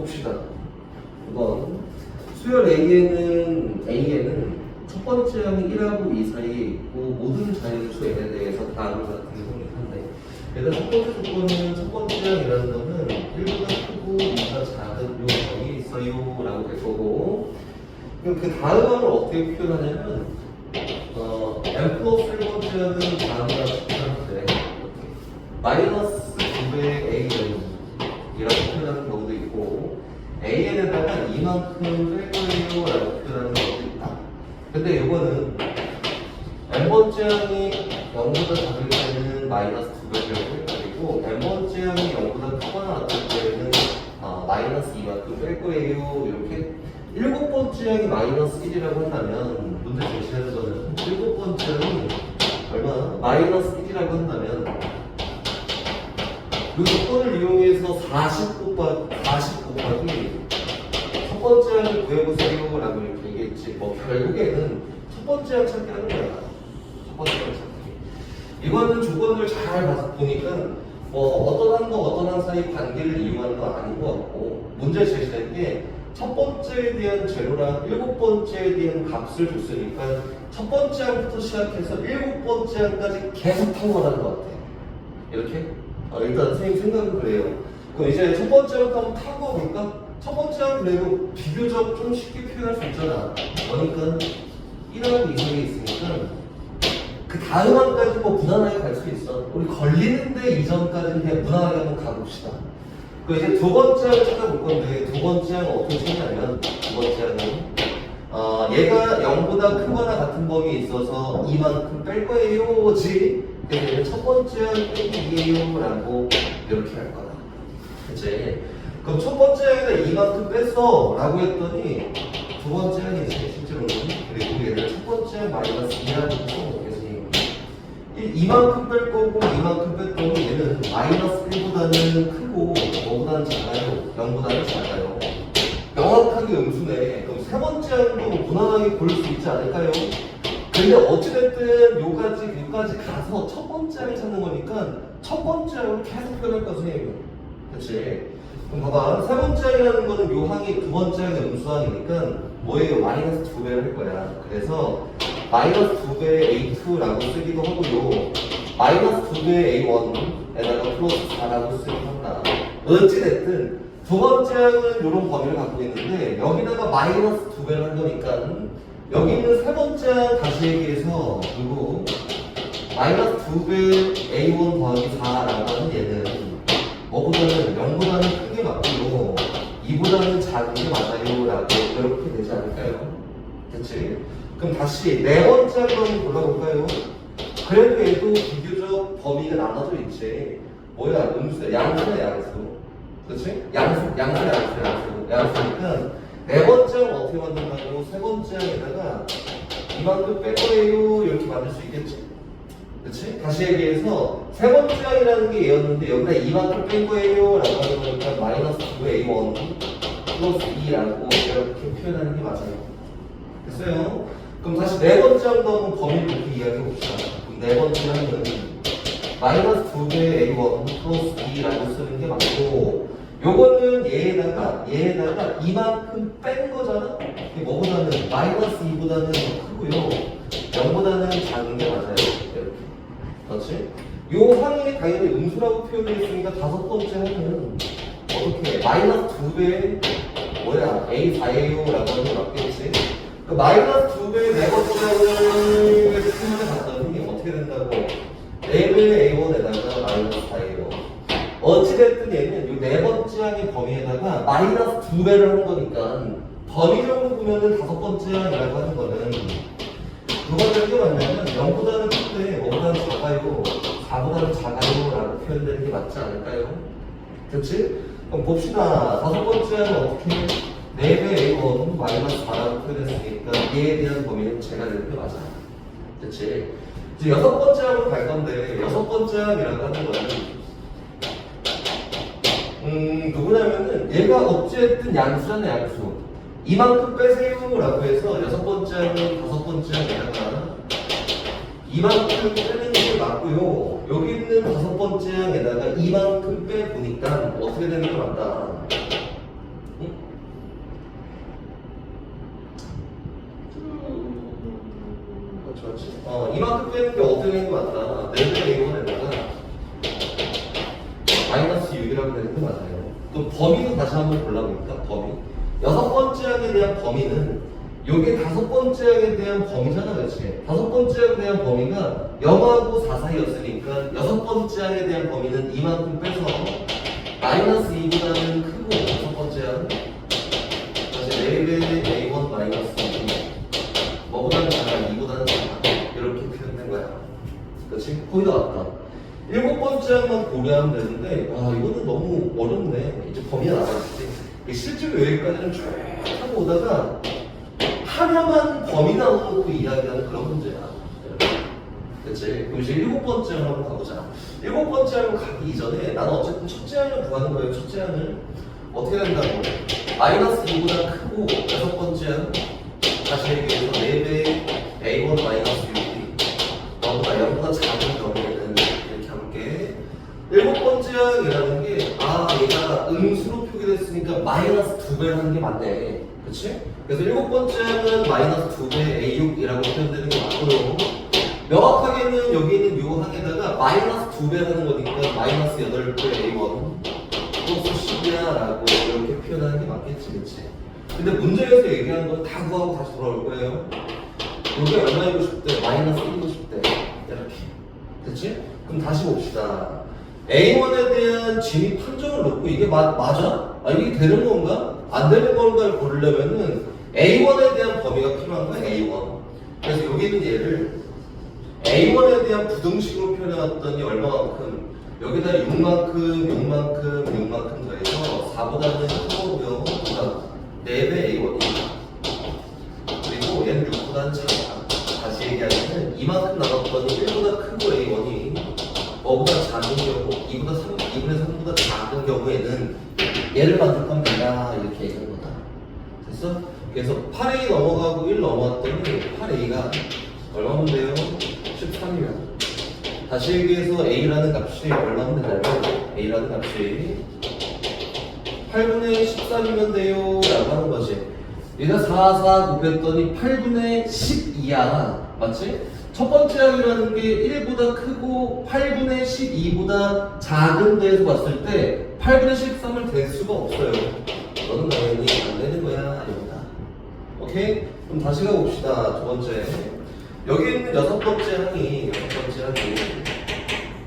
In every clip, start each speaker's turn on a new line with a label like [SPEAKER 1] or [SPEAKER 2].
[SPEAKER 1] 봅시다. 이번 수열 A에는 첫 번째 항이 1하고 2 사이에 있고 모든 자연수 N에 대해서 다음과 같은 성립한데, 일단 첫 번째 조건은 첫 번째 항이라는 거는 1보다 크고 2가 작은 요 점이 있어요 라고 될 거고, 그럼 그 다음 항을 어떻게 표현하냐면 M 플러스 1번째 항은 다음과 같이 표현하는데, 마이너스 2배의 AN 이라고 표현하는 경우도 있고, AN에다가 이만큼 뺄 거예요 라고 표현하는 경우도 있다. 근데 이거는 n번째 항이 0보다 작을 때는 마이너스 2배를 뺄 거고, n번째 항이 0보다 크거나 같을 때는 마이너스 2만큼 뺄 거예요. 이렇게 7번째 항이 마이너스 1이라고 한다면, 문제 제시하는 거는 7번째 항이 얼마나? 마이너스 1이라고 한다면 이 조건을 이용해서 40 곱하기 첫 번째 항을 구해보세요 라고 이렇게 얘기했지. 결국에는 첫 번째 항 찾기 하는 거야. 첫 번째 항 찾기. 이거는 조건을 잘 보니까 어떤 항과 어떤 항 사이 관계를 이용하는 건 아닌 것 같고, 문제 제시할 게 첫 번째에 대한 재료랑 7번째에 대한 값을 줬으니까 첫 번째 항부터 시작해서 7번째 항까지 계속 탐구하는 것 같아. 이렇게? 일단 선생님 생각은 그래요. 그럼 이제 첫 번째 항부터 한번 타고 볼까? 첫 번째 항 그래도 비교적 좀 쉽게 표현할 수 있잖아. 그러니까 1하고 2사이에 있으니까 그 다음 항까지 무난하게 갈 수 있어. 우리 걸리는데 이전까지는 그냥 무난하게 한번 가봅시다. 그 이제 두 번째 항을 찾아볼 건데, 두 번째 항은 어떻게 찾냐면, 두 번째 항은 얘가 0보다 크거나 같은 범위에 있어서 이만큼 뺄 거예요지. 그래서 첫 번째 항 빼기예요 라고 이렇게 할 거다. 그치? 그럼 첫 번째 항에다 이만큼 뺐어 라고 했더니 두 번째 항이지 실제로는. 그리고 얘를 첫 번째 항 마이너스 2라고 써먹겠으니 이만큼 뺄 거고 이만큼 뺐더니 얘는 마이너스 1보다는 크고 5보다는 작아요. 0보다는 작아요. 명확하게 음수네. 그럼 세 번째 항도 무난하게 고를 수 있지 않을까요? 근데 어찌됐든 요까지 가서 첫 번째 항을 찾는 거니까 첫 번째 항을 계속 표현할 거야, 선생님은. 그치? 그럼 봐봐. 세 번째 항이라는 거는 요 항이 두 번째 항의 음수항이니까 뭐예요? 마이너스 2배를 할 거야. 그래서 마이너스 2배의 A2라고 쓰기도 하고요. 마이너스 2배의 A1에다가 플러스 4라고 쓰기도 한다. 어찌됐든 두 번째 항은 이런 범위를 갖고 있는데, 여기다가 마이너스 2배를 한 거니까 여기 있는 세 번째 항 다시 얘기해서, 그리고 마이너스 2배 A1 더하기 4라고 하는 얘는 뭐보다는 0보다는 큰 게 맞고요, 2보다는 작은 게 맞아요 라고 이렇게 되지 않을까요? 그치? 그럼 다시 네 번째 항 한번 골라볼까요? 그래도 얘도 비교적 범위가 나눠져 있지. 뭐야? 음수야. 양수야, 양수. 그치? 양수니까 네 번째 항을 어떻게 만든다고? 세 번째 항에다가 이만큼 뺄 거예요 이렇게 만들 수 있겠지? 그치? 다시 얘기해서 세 번째 항이라는 게 얘였는데 여기다 이만큼 뺀 거예요 라고 하는 거니까 마이너스 2의 A1 플러스 2라고 이렇게 표현하는 게 맞아요. 됐어요? 그럼 다시 네 번째 항도 한번 범위를 이렇게 이야기해 봅시다. 그럼 네 번째 항은 마이너스 2배 A1 플러스 2라고 쓰는 게 맞고, 요거는 얘에다가 이만큼 뺀 거잖아? 이게 뭐보다는 마이너스 2보다는 크고요, 0보다는 작은 게 맞아요. 이렇게. 그렇지? 요 항이 당연히 음수라고 표현했으니까 다섯 번째 항은 어떻게 해? 마이너스 2배 A4예요 라고 하는 게 맞겠지? 그 마이너스 2배의 네 번째 항을 표현해 봤더니 어떻게 된다고? 4배의 A1에다가 마이너스 4예요. 어찌됐든 얘는 이 네 번째 항의 범위에다가 마이너스 2배를 하는 거니까 범위적으로 보면은 다섯 번째 항이라고 하는 거는 누가 되는 게 맞냐면 0보다는 큰데 5보다는 작아요, 4보다는 작아요 라고 표현되는 게 맞지 않을까요? 그렇지? 그럼 봅시다. 다섯 번째 항은 어떻게 해? 4배 A1 마이너스 4라고 표현했으니까 얘에 대한 범위는 제가 되는 게 맞아. 그치? 이제 여섯 번째 항으로 갈 건데, 여섯 번째 항이라고 하는 거는 누구냐면은 얘가 어찌됐든 양수잖아, 양수. 이만큼 빼세요 라고 해서 여섯 번째 항은 다섯 번째 항에다가 이만큼 빼는 게 맞고요, 여기 있는 다섯 번째 항에다가 이만큼 빼보니까 어떻게 되는 게 맞다? 되는 게 어떻게 되는 게 맞다. 내분의 A1에다가 마이너스 6이라고 되는 게 맞아요. 그럼 범위도 다시 한번 골라보니까 범위. 여섯 번째 항에 대한 범위는 요게 다섯 번째 항에 대한 범위잖아, 그렇지? 다섯 번째 항에 대한 범위가 0하고 4 사이였으니까 여섯 번째 항에 대한 범위는 이만큼 빼서 마이너스 2보다는 크고 다섯 번째 항 다시 4배의 A1 마이너스 2 뭐보다는 작아, 2보다는 작아 이렇게 표현된 거야. 그렇지? 거의 다 왔다. 일곱 번째 항만 고려하면 되는데 와 이거는 너무 어렵네. 이제 범위가 나왔지. 실제로 여기까지는 쭉 하고 오다가 하나만 범위 나눠놓고 이야기하는 그런 문제야. 그치? 그럼 이제 일곱 번째 항 한번 가보자. 일곱 번째 항 가기 이전에 나는 어쨌든 첫째 항을 구하는 거예요. 첫째 항을 어떻게 한다고? 마이너스 2보다 크고 여섯 번째 항 다시 얘기해서 4배 A1 마이너스 6이 너보다 0보다 작은 경우에는 이렇게 함께 일곱 번째 항이라는 게 얘가 음수로 표기됐으니까 마이너스 2배를 하는 게 맞네. 그치? 그래서 일곱 번째 항은 마이너스 2배 A6이라고 표현되는 게 맞고요. 명확하게는 여기 있는 요 항에다가 마이너스 2배 하는 거니까 마이너스 8배 A1 플러스 10이야 라고 이렇게 표현하는 게 맞겠지, 그치? 근데 문제에서 얘기하는 건 다 구하고 다시 돌아올 거예요. 여기 얼마이고 싶대? 마이너스 1이고 싶대. 이렇게. 그치? 그럼 다시 봅시다. A1에 대한 진입 판정을 놓고 이게 맞아? 이게 되는 건가? 안 되는 건가를 고르려면은 A1에 대한 범위가 필요한 거야, A1. 그래서 여기 있는 얘를 A1에 대한 부등식으로 표현해왔더니 얼마만큼? 여기다 6만큼, 6만큼, 6만큼 더해서 4보다는 크고요. 그다음 4배 A1입니다. 그리고 얘는 6보다는 작아. 다시 얘기하면 이만큼 나눴더니 1보다 크고 A1이 뭐보다 작은 경우, 2분의 3보다 작은 경우에는 얘를 만족하면 된다. 이렇게 얘기하는 거다. 됐어? 그래서 8A 넘어가고 1 넘어왔더니 8A가 얼마면 돼요? 13이면. 다시 얘기해서 A라는 값이 얼마면 되냐면 A라는 값이 8분의 13이면 돼요 라고 하는 거지. 얘가 4 곱했더니 8분의 12야. 맞지? 첫 번째 항이라는 게 1보다 크고 8분의 12보다 작은 데에서 봤을 때 8분의 13을 댈 수가 없어요. 너는 당연히 안 되는 거야. 이거다. 오케이? 그럼 다시 가봅시다. 두 번째. 여기 있는 여섯 번째 항이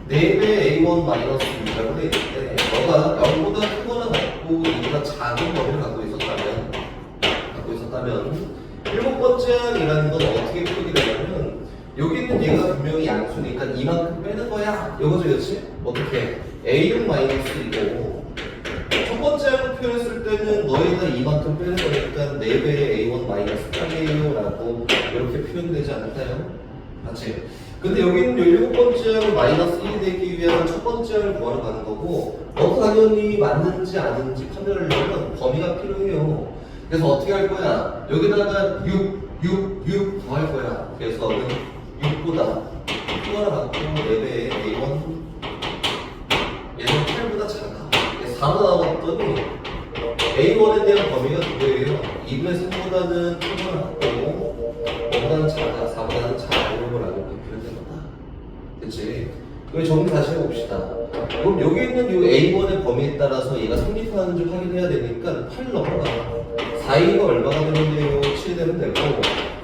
[SPEAKER 1] 4배 A1 마이너스 6이라고 되어 있는데 너가 0보다 크거나 같고 2보다 작은 범위를 갖고 있었다면 일곱 번째 항이라는 건 어떻게 표기되냐면 여기 있는 얘가 분명히 양수니까 이만큼 빼는 거야. 이거죠, 그렇지? 어떻게? A6 마이너스이고 첫 번째 항을 표현했을 때는 너희가 이만큼 빼는 거니까 4배의 A1 마이너스 8이에요 라고 이렇게 표현되지 않을까요? 맞지? 근데 여기 있는 일곱 번째 항을 마이너스 1이 되기 위한 첫 번째 항을 구하러 가는 거고 너도 당연히 맞는지 아닌지 판단을 하려면 범위가 필요해요. 그래서 어떻게 할 거야? 여기다가 6 더할 거야. 그래서 6보다 크거나 같고 4배의 A1 얘는 8보다 작아. 4로 나왔더니 A1에 대한 범위가 두 개예요. 2분의 3보다는 크거나 같고 5보다는 작아. 4보다는 작은 거라고 표현된 거다. 그치? 그럼 정리 다시 해봅시다. 그럼 여기 있는 이 A1의 범위에 따라서 얘가 성립하는지 확인해야 되니까 8 넘어가. 4A가 얼마가 되는데요? 7이 되면 되고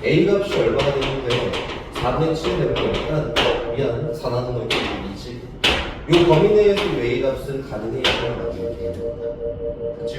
[SPEAKER 1] A 값이 얼마가 되는데요? 4분의 7이 되면 되니까 미안 4 나누면 2지 이 범위 내에서 A 값은 가능해 있다는 걸 이렇게 해야 됩니다. 그쵸?